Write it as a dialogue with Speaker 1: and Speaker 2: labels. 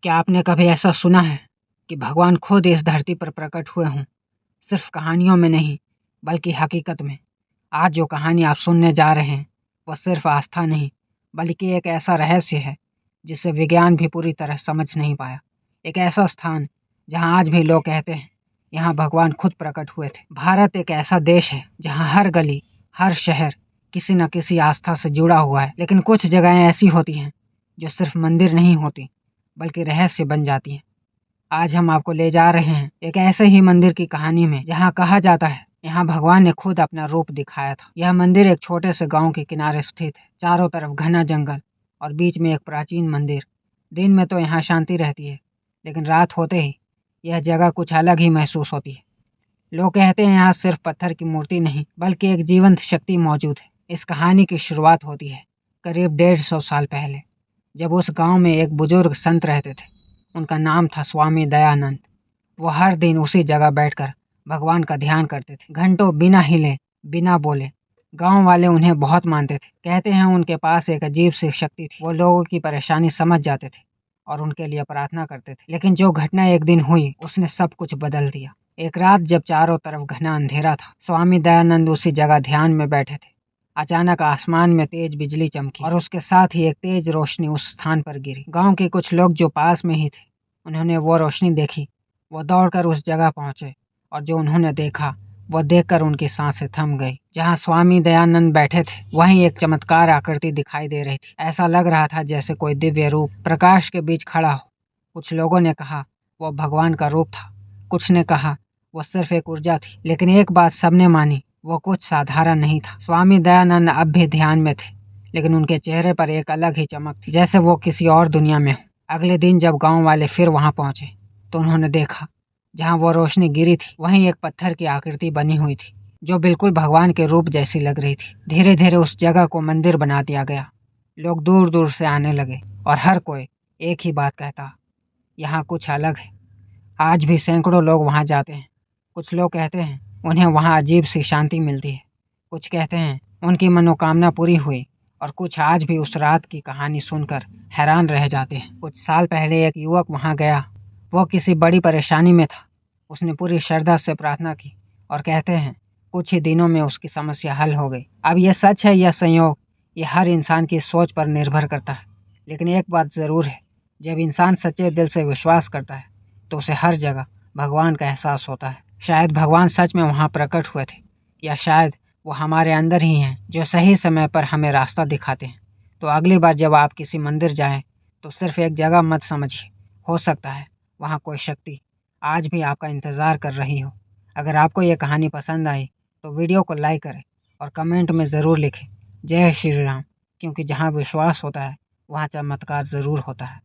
Speaker 1: क्या आपने कभी ऐसा सुना है कि भगवान खुद इस धरती पर प्रकट हुए हों, सिर्फ कहानियों में नहीं बल्कि हकीकत में? आज जो कहानी आप सुनने जा रहे हैं वह सिर्फ आस्था नहीं बल्कि एक ऐसा रहस्य है जिसे विज्ञान भी पूरी तरह समझ नहीं पाया। एक ऐसा स्थान जहां आज भी लोग कहते हैं यहाँ भगवान खुद प्रकट हुए थे। भारत एक ऐसा देश है जहाँ हर गली, हर शहर किसी न किसी आस्था से जुड़ा हुआ है, लेकिन कुछ जगहें ऐसी होती हैं जो सिर्फ मंदिर नहीं होती बल्कि रहस्य बन जाती हैं। आज हम आपको ले जा रहे हैं एक ऐसे ही मंदिर की कहानी में जहां कहा जाता है यहाँ भगवान ने खुद अपना रूप दिखाया था। यह मंदिर एक छोटे से गांव के किनारे स्थित है। चारों तरफ घना जंगल और बीच में एक प्राचीन मंदिर। दिन में तो यहाँ शांति रहती है, लेकिन रात होते ही यह जगह कुछ अलग ही महसूस होती है। लोग कहते हैं यहाँ सिर्फ पत्थर की मूर्ति नहीं बल्कि एक जीवंत शक्ति मौजूद है। इस कहानी की शुरुआत होती है करीब 150 साल पहले, जब उस गांव में एक बुजुर्ग संत रहते थे। उनका नाम था स्वामी दयानंद। वो हर दिन उसी जगह बैठकर भगवान का ध्यान करते थे, घंटों बिना हिले, बिना बोले। गांव वाले उन्हें बहुत मानते थे। कहते हैं उनके पास एक अजीब सी शक्ति थी। वो लोगों की परेशानी समझ जाते थे और उनके लिए प्रार्थना करते थे। लेकिन जो घटना एक दिन हुई उसने सब कुछ बदल दिया। एक रात जब चारों तरफ घना अंधेरा था, स्वामी दयानंद उसी जगह ध्यान में बैठे थे। अचानक आसमान में तेज बिजली चमकी और उसके साथ ही एक तेज रोशनी उस स्थान पर गिरी। गांव के कुछ लोग जो पास में ही थे, उन्होंने वो रोशनी देखी। वो दौड़कर उस जगह पहुंचे और जो उन्होंने देखा वो देखकर उनकी सांसें थम गई। जहां स्वामी दयानंद बैठे थे वहीं एक चमत्कार आकृति दिखाई दे रही थी। ऐसा लग रहा था जैसे कोई दिव्य रूप प्रकाश के बीच खड़ा हो। कुछ लोगों ने कहा वो भगवान का रूप था, कुछ ने कहा वो सिर्फ एक ऊर्जा थी, लेकिन एक बात सबने मानी, वो कुछ साधारण नहीं था। स्वामी दयानंद अब भी ध्यान में थे, लेकिन उनके चेहरे पर एक अलग ही चमक थी, जैसे वो किसी और दुनिया में हो। अगले दिन जब गांव वाले फिर वहां पहुंचे तो उन्होंने देखा जहां वो रोशनी गिरी थी वहीं एक पत्थर की आकृति बनी हुई थी जो बिल्कुल भगवान के रूप जैसी लग रही थी। धीरे धीरे उस जगह को मंदिर बना दिया गया। लोग दूर दूर से आने लगे और हर कोई एक ही बात कहता, यहाँ कुछ अलग है। आज भी सैकड़ों लोग वहां जाते हैं। कुछ लोग कहते हैं उन्हें वहां अजीब सी शांति मिलती है, कुछ कहते हैं उनकी मनोकामना पूरी हुई और कुछ आज भी उस रात की कहानी सुनकर हैरान रह जाते हैं। कुछ साल पहले एक युवक वहां गया। वो किसी बड़ी परेशानी में था। उसने पूरी श्रद्धा से प्रार्थना की और कहते हैं कुछ ही दिनों में उसकी समस्या हल हो गई। अब यह सच है या संयोग, ये हर इंसान की सोच पर निर्भर करता है। लेकिन एक बात ज़रूर है, जब इंसान सच्चे दिल से विश्वास करता है तो उसे हर जगह भगवान का एहसास होता है। शायद भगवान सच में वहाँ प्रकट हुए थे, या शायद वो हमारे अंदर ही हैं जो सही समय पर हमें रास्ता दिखाते हैं। तो अगली बार जब आप किसी मंदिर जाएं तो सिर्फ एक जगह मत समझिए, हो सकता है वहाँ कोई शक्ति आज भी आपका इंतज़ार कर रही हो। अगर आपको ये कहानी पसंद आई तो वीडियो को लाइक करें और कमेंट में ज़रूर लिखें जय श्री राम, क्योंकि जहाँ विश्वास होता है वहाँ चमत्कार ज़रूर होता है।